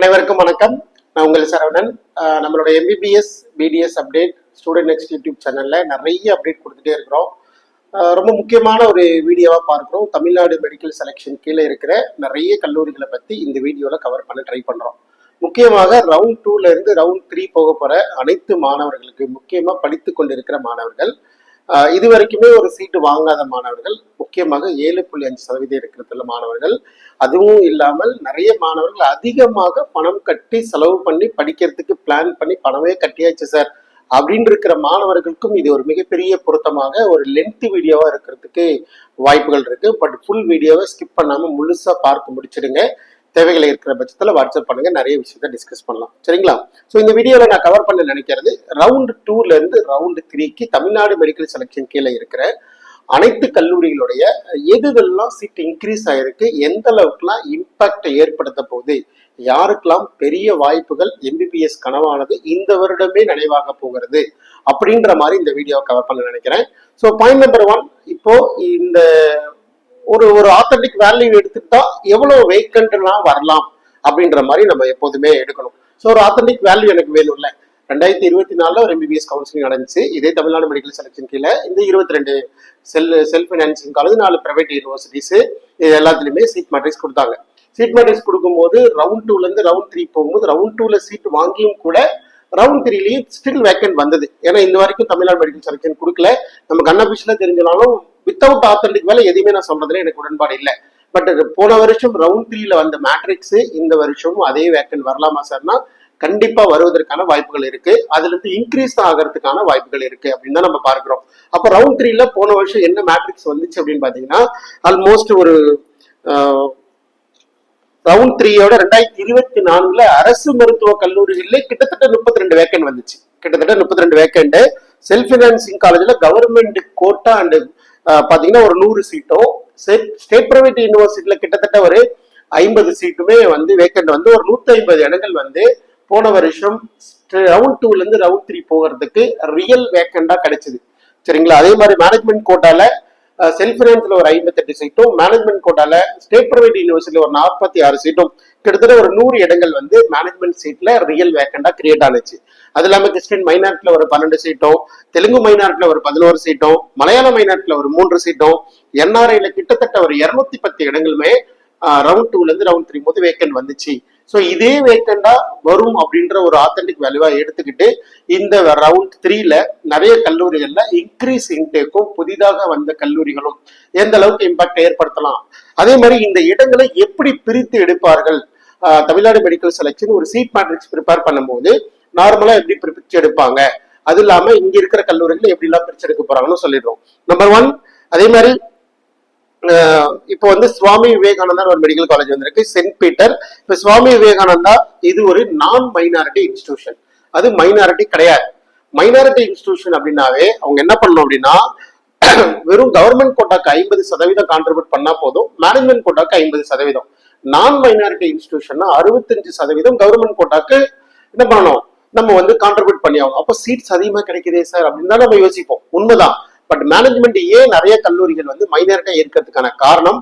அனைவருக்கும் வணக்கம். நான் உங்கள் சரவணன். நம்மளோட MBBS BDS update student next YouTube சேனல்ல நிறைய அப்டேட் கொடுத்துட்டே இருக்கிறோம். ரொம்ப முக்கியமான ஒரு வீடியோவா பார்க்கிறோம். தமிழ்நாடு மெடிக்கல் செலெக்ஷன் கீழே இருக்கிற நிறைய கல்லூரிகளை பத்தி இந்த வீடியோல கவர் பண்ண ட்ரை பண்றோம். முக்கியமாக ரவுண்ட் 2ல இருந்து ரவுண்ட் 3 போக போற அனைத்து மாணவர்களுக்கு, முக்கியமா படித்து கொண்டிருக்கிற மாணவர்கள், இது வரைக்குமே ஒரு சீட்டு வாங்காத மாணவர்கள், முக்கியமாக 7.5% இருக்கிறதுல மாணவர்கள், அதுவும் இல்லாமல் நிறைய மாணவர்கள் அதிகமாக பணம் கட்டி செலவு பண்ணி படிக்கிறதுக்கு பிளான் பண்ணி பணமே கட்டியாச்சு சார் அப்படின்னு இருக்கிற மாணவர்களுக்கும் இது ஒரு மிகப்பெரிய பொருத்தமாக ஒரு லென்த் வீடியோவா இருக்கிறதுக்கு வாய்ப்புகள் இருக்கு. பட் ஃபுல் வீடியோவை ஸ்கிப் பண்ணாம முழுசா பார்த்து முடிச்சிடுங்க. தேவைகளை இருக்கிற பட்சத்தில் வாட்ஸ்அப் பண்ணுங்க, நிறைய விஷயத்த டிஸ்கஸ் பண்ணலாம். சரிங்களா? ஸோ இந்த வீடியோவில் நான் கவர் பண்ண நினைக்கிறது ரவுண்ட் 2ல இருந்து ரவுண்ட் 3க்கு தமிழ்நாடு மெடிக்கல் செலெக்ஷன் கீழே இருக்கிற அனைத்து கல்லூரிகளுடைய எதுவெல்லாம் சீட் இன்க்ரீஸ் ஆயிருக்கு, எந்த அளவுக்குலாம் இம்பாக்டை ஏற்படுத்த போகுது, யாருக்கெல்லாம் பெரிய வாய்ப்புகள், எம்பிபிஎஸ் கனவானது இந்த வருடமே நினைவாக போகிறது அப்படின்ற மாதிரி இந்த வீடியோவை கவர் பண்ண நினைக்கிறேன். ஸோ பாயிண்ட் நம்பர் 1, இப்போ இந்த ஒரு ஆத்தன்டிக் வேல்யூ எடுத்துட்டா எவ்வளவு வேக்கன்ட்லாம் வரலாம் அப்படின்ற மாதிரி நம்ம எப்போதுமே எடுக்கணும். ஸோ ஒரு ஆத்தன்டிக் வேல்யூ எனக்கு வேணும்ல. 2024 ஒரு எம்பிபிஎஸ் கவுன்சிலிங் நடந்துச்சு. இதே தமிழ்நாடு மெடிக்கல் செலெக்ஷன் கீழே இந்த 22 self financing college, 4 private universities, இது எல்லாத்துலயுமே சீட் மேட்ரிக்ஸ் கொடுத்தாங்க. சீட் மேட்ரிக்ஸ் கொடுக்கும்போது ரவுண்ட் 2ல இருந்து ரவுண்ட் 3 போகும்போது ரவுண்ட் 2ல சீட் வாங்கியும் கூட ரவுண்ட் 3லயும் ஸ்டில் வேக்கன்ட் வந்தது. ஏன்னா இந்த வரைக்கும் தமிழ்நாடு மெடிக்கல் செலெக்ஷன் கொடுக்கல. நமக்கு அன்அபிஷியலா தெரிஞ்சாலும் வித்தவுட் ஆத்தன்டிக் வேலை எதுவுமே நான் சொல்றதுல எனக்கு உடன்பாடு இல்லை. பட் போன வருஷம் ரவுண்ட் 3ல வந்த மேட்ரிக்ஸ் இந்த வருஷமும் அதே வேக்கன்ட் வரலாமா சார்னா கண்டிப்பா வருவதற்கான வாய்ப்புகள் இருக்கு. அதுல இருந்து இன்க்ரீஸ் ஆகிறதுக்கான வாய்ப்புகள் இருக்கு அப்படின்னு தான் நம்ம பார்க்கிறோம். அப்ப ரவுண்ட் 3ல போன வருஷம் என்ன மேட்ரிக்ஸ் வந்துச்சு அப்படின்னு பாத்தீங்கன்னா ஆல்மோஸ்ட் ஒரு ரவுண்ட் 3யோட 2024 அரசு மருத்துவ கல்லூரிகளிலே கிட்டத்தட்ட 32 வேக்கன்ட் வந்துச்சு. கிட்டத்தட்ட 32 வேக்கன்ட். செல்ஃப் பினான்சிங் காலேஜ்ல கவர்மெண்ட் கோட்டா அண்ட் பாத்தீங்கன்னா ஒரு 100 சீட்டும், ஸ்டேட் பிரைவேட் யூனிவர்சிட்டியில கிட்டத்தட்ட ஒரு 50 சீட்டுமே வந்து வேக்கன்ட் வந்து ஒரு 150 இடங்கள் வந்து போன வருஷம் ரவுண்ட் 2ல இருந்து ரவுண்ட் 3 போகிறதுக்கு ரியல் வேக்கண்டா கிடைச்சது. சரிங்களா? அதே மாதிரி மேனேஜ்மெண்ட் கோட்டால செல்ஃப் பினான்ஸ்ல ஒரு 58 சீட்டும், மேனேஜ்மெண்ட் கோட்டால ஸ்டேட் பிரைவேட் யூனிவர்சிட்டியில ஒரு 46 சீட்டும், கிட்டத்தட்ட ஒரு 100 இடங்கள் வந்து மேனேஜ்மெண்ட் சீட்ல ரியல் வேக்கண்டா கிரியேட் ஆனிச்சு. அது இல்லாம கிறிஸ்டியன் மைனாரிட்டில ஒரு 12 சீட்டும், தெலுங்கு மைனாரிட்டில ஒரு 11 சீட்டும், மலையாள மைனாரிட்டில ஒரு 3 சீட்டும், என்ஆர்ஐல கிட்டத்தட்ட ஒரு 210 இடங்களுமே ரவுண்ட் 2ல இருந்து ரவுண்ட் 3 போது வேக்கன்ட் வந்துச்சு. ஸோ இதே வேக்கண்டா வரும் அப்படின்ற ஒரு ஆத்தன்டிக் வேல்யூவா எடுத்துக்கிட்டு இந்த ரவுண்ட் 3ல நிறைய கல்லூரிகள்ல இன்க்ரீஸ் இன்டேக்கும் புதிதாக வந்த கல்லூரிகளும் எந்த அளவுக்கு இம்பாக்ட் ஏற்படுத்தலாம், அதே மாதிரி இந்த இடங்களை எப்படி பிரித்து எடுப்பார்கள். தமிழ்நாடு மெடிக்கல் செலெக்ஷன் ஒரு சீட் மேட்ரிக்ஸ் ப்ரிப்பேர் பண்ணும்போது நார்மலா எப்படி பிரிச்சு எடுப்பாங்க, அது இல்லாம இங்க இருக்கிற கல்லூரிகள் எப்படி எல்லாம் பிரிச்சு எடுக்க போறாங்கன்னு சொல்லிடுறோம். நம்பர் 1, அதே மாதிரி இப்போ வந்து சுவாமி விவேகானந்தா ஒரு மெடிக்கல் காலேஜ் வந்திருக்கு, சென்ட் பீட்டர். இப்ப சுவாமி விவேகானந்தா இது ஒரு நான் மைனாரிட்டி இன்ஸ்டிடியூஷன், அது மைனாரிட்டி கிடையாது. மைனாரிட்டி இன்ஸ்டிடியூஷன் அப்படின்னாவே அவங்க என்ன பண்ணணும் அப்படின்னா வெறும் கவர்மெண்ட் கோட்டாக்கு 50% கான்ட்ரிபியூட் பண்ணா போதும், மேனேஜ்மெண்ட் கோட்டாக்கு 50%. நான் மைனாரிட்டி இன்ஸ்டிடியூஷன் 65% கவர்மெண்ட் கோட்டாக்கு என்ன பண்ணணும், நம்ம வந்து கான்ட்ரிபியூட் பண்ணி ஆகும். அப்போ சீட்ஸ் அதிகமா கிடைக்குதே சார் அப்படின்னு தான் நம்ம யோசிப்போம். உண்மைதான். பட் மேனேஜ்மெண்ட் ஏன் நிறைய கல்லூரிகள் வந்து மைனாரிட்டியா இருக்கிறதுக்கான காரணம்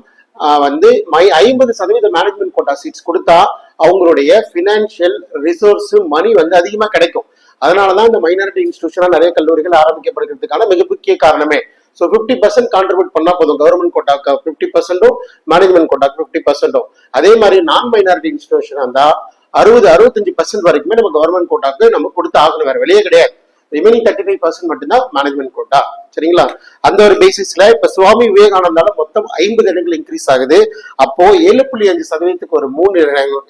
வந்து 50% மேனேஜ்மெண்ட் கோட்டா சீட்ஸ் கொடுத்தா அவங்களுடைய பினான்சியல் ரிசோர்ஸ் மணி வந்து அதிகமா கிடைக்கும். அதனாலதான் இந்த மைனாரிட்டி இன்ஸ்டிடியூஷனா நிறைய கல்லூரிகள் ஆரம்பிக்கப்படுகிறதுக்கான மிக முக்கிய காரணமே. ஸோ 50% கான்ட்ரிபியூட் பண்ணா போதும், கவர்மெண்ட் கோட்டாக்கு 50%, மேனேஜ்மெண்ட் கோட்டாக்கு 50%. அதே மாதிரி நான் மைனாரிட்டி இன்ஸ்டிடியூஷன் இருந்தா 60-65% வரைக்குமே நம்ம கவர்மெண்ட் கோட்டாக்கு நம்ம கொடுத்து ஆகணும், வேற வெளியே கிடையாது. ரிமைனிங் 35% மட்டும்தான் மேனேஜ்மெண்ட் கோட்டா. சரிங்களா? அந்த ஒரு பேசிஸ்ல இப்ப சுவாமி விவேகானந்தால மொத்தம் 50 இடங்கள் இன்க்ரீஸ் ஆகுது. அப்போ 7.5% ஒரு 3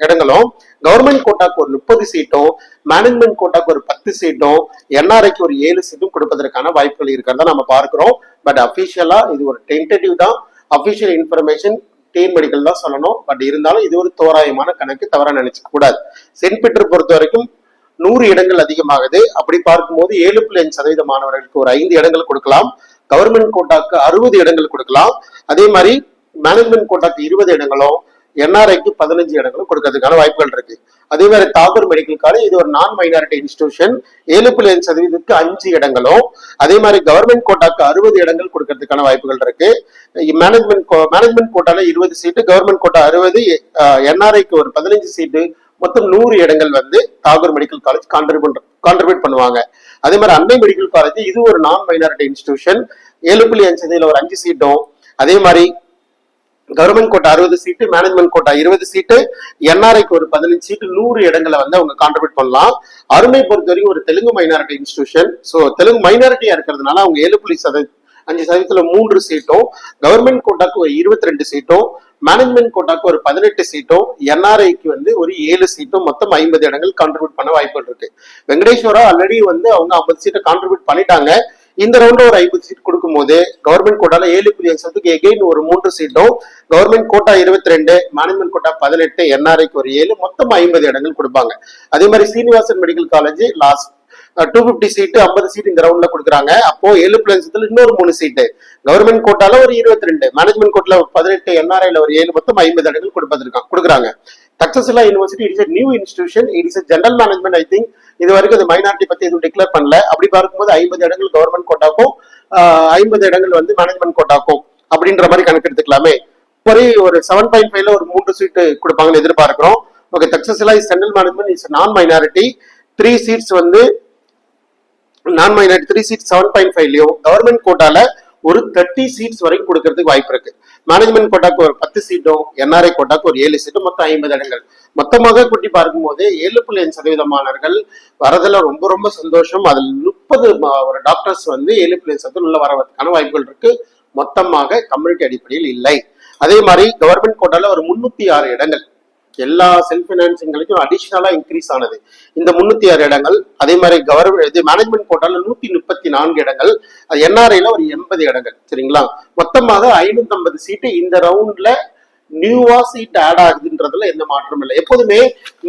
இடங்களும், கவர்மெண்ட் கோட்டாக்கு ஒரு 30 சீட்டும், மேனேஜ்மெண்ட் கோட்டாக்கு ஒரு 10 சீட்டும், என்ஆர்ஐக்கு ஒரு 7 சீட்டும் கொடுப்பதற்கான வாய்ப்புகள் இருக்கிறதா நம்ம பார்க்கிறோம். பட் அபிஷியலா இது ஒரு டென்டேட்டிவ் தான், அபிஷியல் இன்ஃபர்மேஷன் டீன் மெடிக்கல் தான் சொல்லணும். பட் இருந்தாலும் இது ஒரு தோராயமான கணக்கு, தவறா நினைச்சுக்க கூடாது. சென்ட் பீட்டர் பொறுத்த வரைக்கும் 100 இடங்கள் அதிகமாகுது. அப்படி பார்க்கும்போது 7.5% மாணவர்களுக்கு ஒரு 5 இடங்கள் கொடுக்கலாம், கவர்மெண்ட் கோட்டாக்கு 60 இடங்கள் கொடுக்கலாம், அதே மாதிரி மேனேஜ்மெண்ட் கோட்டாக்கு 20 இடங்களும், என்ஆர்ஐக்கு 15 இடங்களும் கொடுக்கறதுக்கான வாய்ப்புகள் இருக்கு. அதே மாதிரி தாகூர் மெடிக்கல் காலேஜ் இது ஒரு நான் மைனாரிட்டி இன்ஸ்டிடியூஷன், 7.5%க்கு 5 இடங்களும், அதே மாதிரி கவர்மெண்ட் கோட்டாக்கு 60 இடங்கள் கொடுக்கறதுக்கான வாய்ப்புகள் இருக்கு. மேனேஜ்மெண்ட் கோட்டால 20 சீட்டு, கவர்மெண்ட் கோட்டா 60, என்ஆர்ஐக்கு ஒரு 15 சீட்டு, மொத்தம் 100 இடங்கள் வந்து தாகூர் மெடிக்கல் காலேஜ் கான்ட்ரிபியூட் பண்ணுவாங்க. அதே மாதிரி அன்னை மெடிக்கல் காலேஜ் இது ஒரு நான் மைனாரிட்டி இன்ஸ்டிடியூஷன், 7.5 ஒரு 5 சீட்டும். அதே மாதிரி கவர்மெண்ட் கோட்டா 60 சீட்டு, மேனேஜ்மெண்ட் கோட்டா 20 சீட்டு, என்ஆர்ஐக்கு ஒரு 15 சீட்டு, 100 இடங்களை வந்து அவங்க கான்ட்ரிபியூட் பண்ணலாம். அருமை பொறுத்த வரைக்கும் ஒரு Telugu minority institution. So Telugu மைனாரிட்டியா இருக்கிறதுனால அவங்க 7.5% 3 சீட்டும், கவர்மெண்ட் கோட்டாக்கு ஒரு 22 சீட்டும், மேனேஜ்மெண்ட் கோட்டாக்கு ஒரு 18 சீட்டும், என்ஆர்ஐக்கு வந்து ஒரு 7 சீட்டும், மொத்தம் 50 இடங்கள் கான்ட்ரிபியூட் பண்ண வாய்ப்புகள் இருக்கு. வெங்கடேஸ்வரா ஆல்ரெடி வந்து அவங்க 50 சீட்டை கான்ட்ரிபியூட் பண்ணிட்டாங்க. இந்த ரவுண்ட்ல ஒரு 50 சீட் கொடுக்கும் போது கவர்மெண்ட் கோட்டால 7.5 எகைன் ஒரு 3 சீட்டும், கவர்மெண்ட் கோட்டா 22, மேனேஜ்மெண்ட் கோட்டா 18, என்ஆர்ஐக்கு ஒரு 7, மொத்தம் 50 இடங்கள் கொடுப்பாங்க. அதே மாதிரி சீனிவாசன் மெடிக்கல் காலேஜ் லாஸ்ட் 250 சீட்டு 50 சீட் இந்த ரவுண்ட்ல கொடுக்குறாங்க. அப்போ 7+ இன்னொரு 3 சீட்டு, கவர்மெண்ட் கோட்டால ஒரு 22, மேனேஜ்மெண்ட் கோட்டால 18, என்ஆர்ஐல ஒரு 7, மொத்தம் 50 இடங்கள் கொடுக்குறாங்க. Takshashila university it is new institution, it is general management. I think இது வரைக்கும் அது மைனாரிட்டி பத்தி எதுவும் டிக்ளேர் பண்ணல. அப்படி பார்க்கும்போது 50 இடங்கள் கவர்மெண்ட் கோட்டாக்கும் 50 இடங்கள் வந்து மேனேஜ்மெண்ட் கோட்டாக்கும் அப்படின்ற மாதிரி கணக்கு எடுத்துக்கலாமே. ஒரு 7.5ல ஒரு 3 சீட்டு கொடுப்பாங்கன்னு எதிர்பார்க்கிறோம். Okay, Takshashila is general management, is non minority. 3 seats வந்து நான் மைனாரிட்டி 3 சீட் 7.5லயும், கவர்மெண்ட் கோட்டால ஒரு 30 சீட்ஸ் வரைக்கும் கொடுக்கறதுக்கு வாய்ப்பு இருக்கு. மேனேஜ்மெண்ட் கோட்டாக்கு ஒரு 10 சீட்டும், என்ஆர்ஐ கோட்டாக்கு ஒரு 7 சீட்டும், மொத்தம் 50 இடங்கள். மொத்தமாக கூட்டி பார்க்கும்போது 7.5% மாணவர்கள் வரதுல ரொம்ப ரொம்ப சந்தோஷம். அதில் 30 ஒரு டாக்டர்ஸ் வந்து 7.5% உள்ள வரதுக்கான வாய்ப்புகள் இருக்கு. மொத்தமாக கம்யூனிட்டி அடிப்படையில் இல்லை. அதே மாதிரி கவர்மெண்ட் கோட்டால ஒரு 306 இடங்கள் எல்லா செல்ஃப் பினான்சிங்களுக்கும் அடிஷனலா இன்க்ரீஸ் ஆனது இந்த 306 இடங்கள். அதே மாதிரி மேனேஜ்மெண்ட் கோட்டால 134 இடங்கள், என்ஆர்ஐல ஒரு 80 இடங்கள். சரிங்களா, மொத்தமாக 550 சீட்டு இந்த ரவுண்ட்ல நியூவா சீட் ஆட் ஆகுதுன்றதுல எந்த மாற்றமும் இல்லை. எப்போதுமே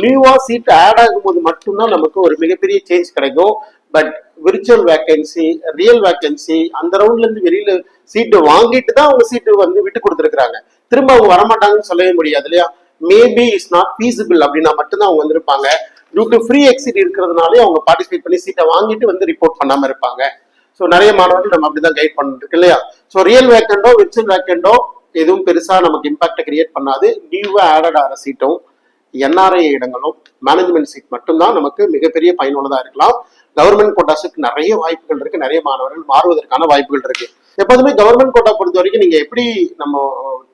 நியூவா சீட் ஆட் ஆகும்போது மட்டும்தான் நமக்கு ஒரு மிகப்பெரிய சேஞ்ச் கிடைக்கும். But virtual vacancy, real vacancy அந்த ரவுண்ட்ல இருந்து வெளியில சீட்டு வாங்கிட்டு தான் அவங்க சீட்டு வந்து விட்டு கொடுத்துருக்காங்க. திரும்ப அவங்க வரமாட்டாங்கன்னு சொல்லவே முடியாது இல்லையா. மேபி இஸ் நாட் ஃபீசிபிள் அப்படின்னா மட்டும்தான் அவங்க வந்திருப்பாங்க. டியூ டு ஃப்ரீ எக்ஸிட் இருக்கிறதுனாலே அவங்க பார்ட்டிசிபேட் பண்ணி சீட்டை வாங்கிட்டு வந்து ரிப்போர்ட் பண்ணாம இருப்பாங்க. ஸோ நிறைய மாணவர்கள் நம்ம அப்படிதான் கைட் பண்ணிட்டு இருக்கு இல்லையா. ஸோ ரியல் வேக்கண்டோ விர்ச்சுவல் வேக்கண்டோ எதுவும் பெருசா நமக்கு இம்பாக்டை கிரியேட் பண்ணாது. நியூவா ஆடட் ஆகிற சீட்டும், என்ஆர்ஐ இடங்களும், மேனேஜ்மெண்ட் சீட் மட்டும்தான் நமக்கு மிகப்பெரிய பயனுள்ளதா இருக்கலாம். கவர்மெண்ட் கோட்டாஸுக்கு நிறைய வாய்ப்புகள் இருக்கு, நிறைய மாணவர்கள் மாறுவதற்கான வாய்ப்புகள் இருக்கு. எப்போதுமே கவர்மெண்ட் கோட்டா பொறுத்த வரைக்கும் நீங்க எப்படி நம்ம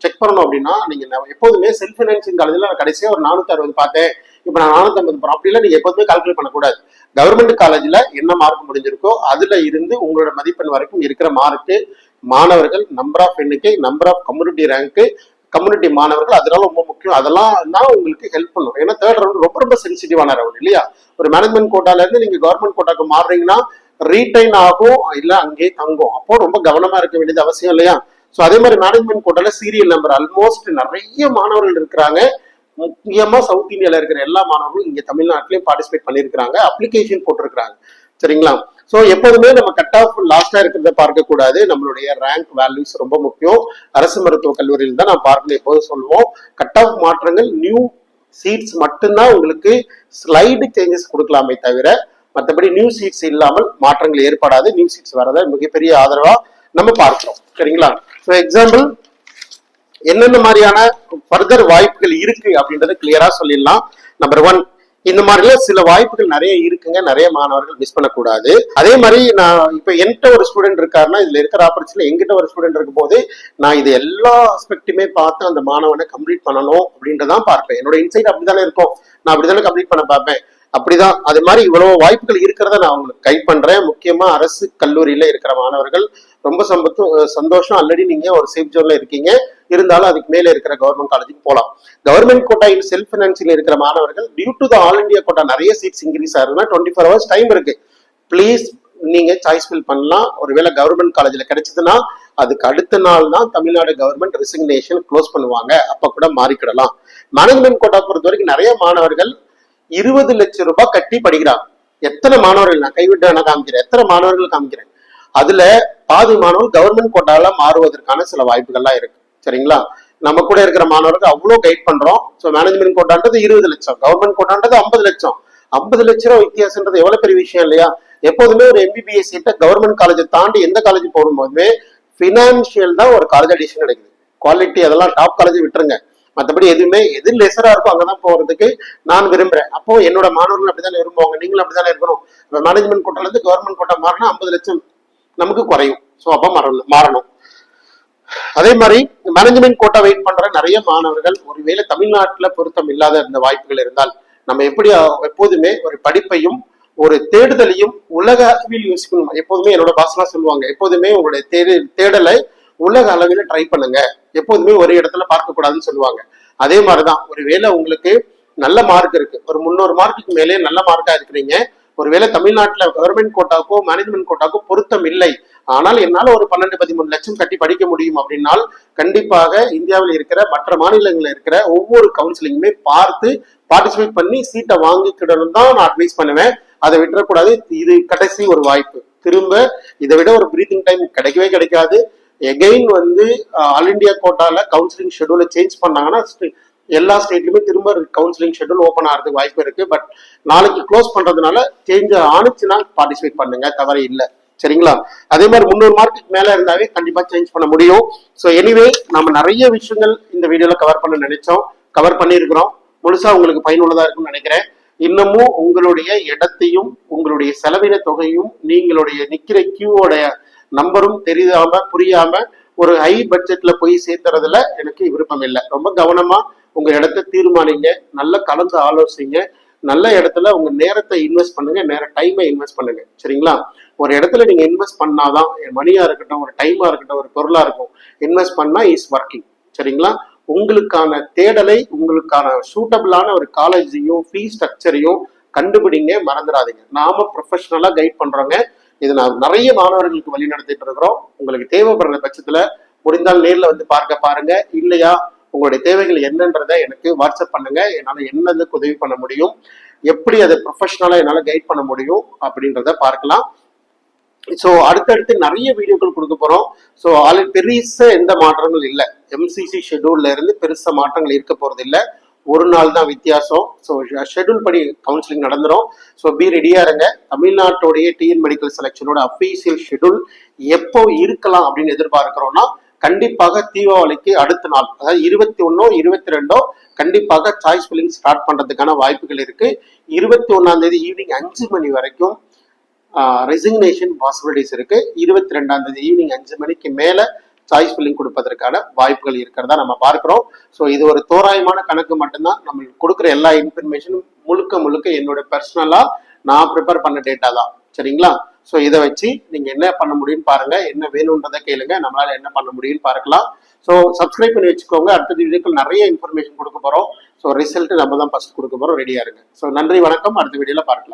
செக் பண்ணணும் அப்படின்னா, நீங்க எப்போதுமே செல்ஃப் பைனான்சிங் காலேஜ்ல நான் கடைசியா ஒரு 460 பார்த்தேன், இப்ப நான் 450 போறேன் அப்படிலாம் நீங்க எப்போதுமே கால்குலேட் பண்ணக்கூடாது. கவர்மெண்ட் காலேஜ்ல என்ன மார்க் முடிஞ்சிருக்கோ அதுல இருந்து உங்களோட மதிப்பெண் வரைக்கும் இருக்கிற மார்க்கு, மாணவர்கள், நம்பர் ஆஃப் எண்ணிக்கை, number of community rank, community மாணவர்கள், அதெல்லாம் ரொம்ப முக்கியம். அதெல்லாம் தான் உங்களுக்கு ஹெல்ப் பண்ணும். ஏன்னா தேர்ட் ரவுண்ட் ரொம்ப ரொம்ப சென்சிட்டிவான ரவுண்ட் இல்லையா. ஒரு மேனேஜ்மெண்ட் கோட்டால இருந்து நீங்க கவர்மெண்ட் கோட்டாக்கு மாறுறீங்கன்னா ரீடைன் ஆகும், இல்ல அங்கே தங்கும். அப்போ ரொம்ப கவனமா இருக்க வேண்டியது அவசியம் இல்லையா. ஸோ அதே மாதிரி மேனேஜ்மெண்ட் கோட்டால சீரியல் நம்பர் ஆல்மோஸ்ட் நிறைய மாணவர்கள் இருக்கிறாங்க. முக்கியமா சவுத் இந்தியால இருக்கிற எல்லா மாணவர்களும் இங்க தமிழ்நாட்டிலையும் பார்ட்டிசிபேட் பண்ணிருக்காங்க, அப்ளிகேஷன் போட்டிருக்கிறாங்க. சரிங்களா. ஸோ எப்போதுமே நம்ம கட் ஆஃப் லாஸ்டா இருக்கிறத பார்க்க கூடாது. நம்மளுடைய ரேங்க் வேல்யூஸ் ரொம்ப முக்கியம். அரசு மருத்துவக் கல்லூரியில் தான் நான் பார்க்கணும் எப்போதும் சொல்லுவோம். கட் ஆஃப் மாற்றங்கள், நியூ சீட்ஸ் மட்டும்தான் உங்களுக்கு ஸ்லைடு சேஞ்சஸ் கொடுக்கலாமே தவிர மற்றபடி நியூ சீட்ஸ் இல்லாமல் மாற்றங்கள் ஏற்படாது. நியூ சீட்ஸ் வரத மிகப்பெரிய ஆதரவா நம்ம பார்க்கிறோம். சரிங்களா. ஸோ எக்ஸாம்பிள் என்னென்ன மாதிரியான ஃபர்தர் வாய்ப்புகள் இருக்கு அப்படின்றத கிளியரா சொல்லிடலாம். நம்பர் 1, இந்த மாதிரிலாம் சில வாய்ப்புகள் நிறைய இருக்குங்க, நிறைய மாணவர்கள் மிஸ் பண்ணக்கூடாது. அதே மாதிரி நான் இப்ப என்கிட்ட ஒரு ஸ்டூடெண்ட் இருக்காருன்னா இதுல இருக்கிற ஆப்பர்ச்சுனிட்டி எங்கிட்ட ஒரு ஸ்டூடெண்ட் இருக்கும் போது நான் இது எல்லா ஆஸ்பெக்டுமே பார்த்து அந்த மாணவனை கம்ப்ளீட் பண்ணணும் அப்படின்றதான் பார்ப்பேன். என்னோட இன்சைட் அப்படித்தானே இருக்கும், நான் அப்படித்தானே கம்ப்ளீட் பண்ண பார்ப்பேன். அப்படிதான் அது மாதிரி இவ்வளவு வாய்ப்புகள் இருக்கிறத நான் உங்களுக்கு கைட் பண்றேன். முக்கியமா அரசு கல்லூரியில இருக்கிற மாணவர்கள் ரொம்ப சந்தோஷம். ஆல்ரெடி நீங்க ஒரு சேஃப் ஜோன்ல இருக்கீங்க, இருந்தாலும் அதுக்கு மேல இருக்கிற கவர்மெண்ட் காலேஜுக்கு போகலாம். கவர்மெண்ட் கோட்டாயில் செல்ஃப் பினான்சியல் இருக்கிற மாணவர்கள் due to the all India quota நிறைய சீட்ஸ் இன்க்ரீஸ் ஆகுதுன்னா 24 hours டைம் இருக்கு. பிளீஸ் நீங்க சாய்ஸ் ஃபில் பண்ணலாம். ஒருவேளை கவர்மெண்ட் காலேஜ்ல கிடைச்சதுன்னா அதுக்கு அடுத்த நாள் தான் தமிழ்நாடு கவர்மெண்ட் ரெசிக்னேஷன் க்ளோஸ் பண்ணுவாங்க, அப்ப கூட மாறிக்கிடலாம். மேனேஜ்மெண்ட் கோட்டா பொறுத்த வரைக்கும் நிறைய மாணவர்கள் 20 லட்சம் ரூபாய் கட்டி படிக்கிறாங்க. எத்தனை மாணவர்கள் நான் கைவிட்டு நான் காமிக்கிறேன், எத்தனை மாணவர்கள் காமிக்கிறேன். அதுல பாதி மாணவர்கள் கவர்மெண்ட் கோட்டால மாறுவதற்கான சில வாய்ப்புகள்லாம் இருக்கு. சரிங்களா. நம்ம கூட இருக்கிற மாணவர்கள் அவ்வளவு கைட் பண்றோம். ஸோ மேனேஜ்மெண்ட் கோட்டான்றது 20 லட்சம், கவர்மெண்ட் கோட்டான்றது 50 லட்சம். 50 லட்ச ரூபாய் வித்தியாசம்ன்றது எவ்வளவு பெரிய விஷயம் இல்லையா. எப்போதுமே ஒரு MBBS சீட்டை கவர்மெண்ட் காலேஜை தாண்டி எந்த காலேஜ் போகும்போதுமே பினான்சியல் தான் ஒரு காலேஜ் அடிஷன் கிடைக்குது. குவாலிட்டி அதெல்லாம் டாப் காலேஜ் விட்டுருங்க, மற்றபடி எது லெசரா இருக்கோ அங்கதான் போறதுக்கு நான் விரும்புறேன். அப்போ என்னோட மாணவர்கள் அப்படிதான் விரும்புவாங்க, நீங்களும் அப்படித்தானே இருக்கணும். மேனேஜ்மெண்ட் கோட்டால இருந்து கவர்மெண்ட் கோட்டா மாறினா 50 லட்சம் நமக்கு குறையும். ஸோ அப்போ மாறணும். அதே மாதிரி மேனேஜ்மெண்ட் கோட்டா வெயிட் பண்ற நிறைய மாணவர்கள் ஒருவேளை தமிழ்நாட்டுல பொருத்தம் இல்லாத இந்த வாய்ப்புகள் இருந்தால் நம்ம எப்படி எப்போதுமே ஒரு படிப்பையும் ஒரு தேடுதலையும் உலக அளவில் யோசிக்கணும். எப்போதுமே என்னோட பாசனா சொல்லுவாங்க, எப்போதுமே உங்களுடைய தேடலை உலக அளவில் ட்ரை பண்ணுங்க, எப்போதுமே ஒரு இடத்துல பார்க்க கூடாதுன்னு சொல்லுவாங்க. அதே மாதிரிதான் ஒருவேளை உங்களுக்கு நல்ல மார்க் இருக்கு, ஒரு 300 மார்க்குக்கு மேலே நல்ல மார்க்கா இருக்கிறீங்க, ஒருவேளை தமிழ்நாட்டுல கவர்மெண்ட் கோட்டாக்கோ மேனேஜ்மெண்ட் கோட்டாக்கோ பொருத்தம் இல்லை, ஆனால் என்னால ஒரு 12-13 லட்சம் கட்டி படிக்க முடியும் அப்படின்னால் கண்டிப்பாக இந்தியாவில் இருக்கிற மற்ற மாநிலங்களில் இருக்கிற ஒவ்வொரு கவுன்சிலிங்குமே பார்த்து பார்ட்டிசிபேட் பண்ணி சீட்டை வாங்கிக்கிடணும் தான் நான் அட்வைஸ் பண்ணுவேன். அதை விட்டுறக்கூடாது. இது கடைசி ஒரு வாய்ப்பு. திரும்ப இதை விட ஒரு பிரீத்திங் டைம் கிடைக்கவே கிடைக்காது. எகெயின் ஆல் இண்டியா கோட்டால கவுன்சிலிங் ஷெட்யூலை சேஞ்ச் பண்ணாங்கன்னா எல்லா ஸ்டேட்லயுமே திரும்ப கவுன்சிலிங் ஷெட்யூல் ஓப்பன் ஆகிறதுக்கு வாய்ப்பு இருக்கு. பட் நாளைக்கு க்ளோஸ் பண்றதுனால சேஞ்ச் ஆனிச்சுன்னா பார்ட்டிசிபேட் பண்ணுங்க, தவறு இல்லை. சரிங்களா? அதே மாதிரி 300 மார்க்குக்கு மேல இருந்தாவே கண்டிப்பா சேஞ்ச் பண்ண முடியும். ஸோ எனிவே நம்ம நிறைய விஷயங்கள் இந்த வீடியோல கவர் பண்ண நினைச்சோம், கவர் பண்ணியிருக்கிறோம். முழுசா உங்களுக்கு பயனுள்ளதா இருக்கும்னு நினைக்கிறேன். இன்னமும் உங்களுடைய இடத்தையும் உங்களுடைய செலவின தொகையும் நீங்களுடைய நிக்கிற கியூவோட நம்பரும் தெரியாம புரியாம ஒரு ஹை பட்ஜெட்ல போய் சேர்த்துறதுல எனக்கு விருப்பம் இல்லை. ரொம்ப கவனமா உங்க இடத்தை தீர்மானிங்க, நல்ல கலந்து ஆலோசிங்க, நல்ல இடத்துல உங்க நேரத்தை இன்வெஸ்ட் பண்ணுங்க, டைமை இன்வெஸ்ட் பண்ணுங்க. சரிங்களா? ஒரு இடத்துல நீங்க இன்வெஸ்ட் பண்ணாதான் மணியா இருக்கட்டும், ஒரு டைமா இருக்கட்டும், ஒரு பொருளா இருக்கும், இன்வெஸ்ட் பண்ணா இஸ் ஒர்க்கிங். சரிங்களா? உங்களுக்கான தேடலை, உங்களுக்கான சூட்டபிளான ஒரு காலேஜையும் ஃபீஸ் ஸ்ட்ரக்சரையும் கண்டுபிடிங்க, மறந்துடாதீங்க. நாம ப்ரொஃபஷனலா கைட் பண்றோங்க. இது நான் நிறைய மாணவர்களுக்கு வழி நடத்திட்டு இருக்கிறோம். உங்களுக்கு தேவைப்படுற பட்சத்துல முடிந்தால் நேர்ல பார்க்க பாருங்க. இல்லையா உங்களுடைய தேவைகள் என்னன்றதை எனக்கு வாட்ஸ்அப் பண்ணுங்க. என்னால என்னதுக்கு உதவி பண்ண முடியும், எப்படி அதை ப்ரொஃபஷனலா என்னால கைட் பண்ண முடியும் அப்படின்றத பார்க்கலாம். ஸோ அடுத்தடுத்து நிறைய வீடியோக்கள் கொடுக்க போறோம். ஸோ ஆல்ரெடி பெருசா எந்த மாற்றங்கள் இல்லை. எம்சிசி ஷெட்யூல்ல இருந்து பெருசா மாற்றங்கள் இருக்க போறது இல்லை. ஒரு நாள் தான் வித்தியாசம். ஸோ ஷெட்யூல் படி கவுன்சிலிங் நடந்துடும். ஸோ பி ரெடியா இருங்க. தமிழ்நாட்டுடைய டிஎன் மெடிக்கல் செலெக்ஷனோட அஃபீஷியல் ஷெட்யூல் எப்போ இருக்கலாம் அப்படின்னு எதிர்பார்க்கிறோம்னா கண்டிப்பாக தீபாவளிக்கு அடுத்த நாள், அதாவது 21 22 கண்டிப்பாக சாய்ஸ் ஃபில்லிங் ஸ்டார்ட் பண்றதுக்கான வாய்ப்புகள் இருக்கு. 21ஆம் தேதி ஈவினிங் 5 மணி வரைக்கும் ரெசிக்னேஷன் பாசிபிலிட்டிஸ் இருக்கு. 22ஆம் தேதி ஈவினிங் 5 மணிக்கு மேல சாய்ஸ் ஃபில்லிங் கொடுப்பதற்கான வாய்ப்புகள் இருக்கிறதா நம்ம பார்க்கிறோம். ஸோ இது ஒரு தோராயமான கணக்கு மட்டும்தான். நம்ம கொடுக்குற எல்லா இன்ஃபர்மேஷனும் முழுக்க என்னோட பர்சனலா நான் ப்ரிப்பேர் பண்ண டேட்டா தான். சரிங்களா? ஸோ இதை வச்சு நீங்க என்ன பண்ண முடியும்னு பாருங்க, என்ன வேணும்ன்றதை கேளுங்க, நம்மளால என்ன பண்ண முடியும்னு பார்க்கலாம். ஸோ சப்ஸ்கிரைப் பண்ணி வச்சுக்கோங்க. அடுத்த வீடியோக்கள் நிறைய இன்ஃபர்மேஷன் கொடுக்க போறோம். ஸோ ரிசல்ட் நம்ம தான் ஃபர்ஸ்ட் கொடுக்க போறோம். ரெடியா இருங்க. ஸோ நன்றி, வணக்கம். அடுத்த வீடியோல பார்க்கலாம்.